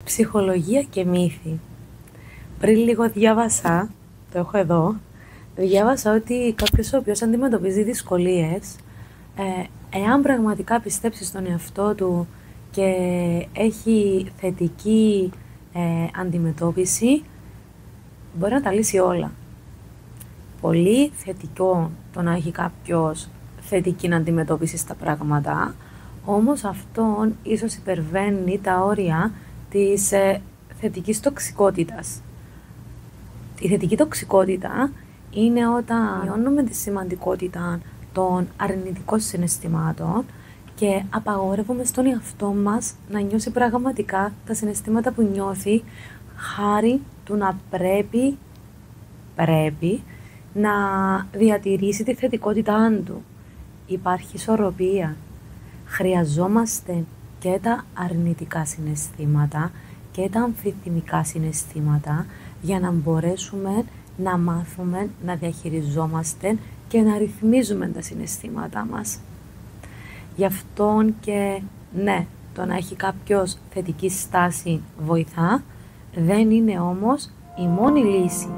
Ψυχολογία και μύθοι. Πριν λίγο διάβασα, το έχω εδώ, διάβασα ότι κάποιος ο οποίος αντιμετωπίζει δυσκολίες, εάν πραγματικά πιστέψει στον εαυτό του και έχει θετική αντιμετώπιση, μπορεί να τα λύσει όλα. Πολύ θετικό το να έχει κάποιος θετική αντιμετώπιση στα πράγματα, όμως αυτόν ίσως υπερβαίνει τα όρια της θετικής τοξικότητας. Η θετική τοξικότητα είναι όταν μειώνουμε τη σημαντικότητα των αρνητικών συναισθημάτων και απαγορεύουμε στον εαυτό μας να νιώσει πραγματικά τα συναισθήματα που νιώθει, χάρη του να πρέπει να διατηρήσει τη θετικότητά του. Υπάρχει ισορροπία. Χρειαζόμαστε και τα αρνητικά συναισθήματα και τα αμφιθυμικά συναισθήματα για να μπορέσουμε να μάθουμε να διαχειριζόμαστε και να ρυθμίζουμε τα συναισθήματά μας. Γι' αυτόν και ναι, το να έχει κάποιος θετική στάση βοηθά, δεν είναι όμως η μόνη λύση.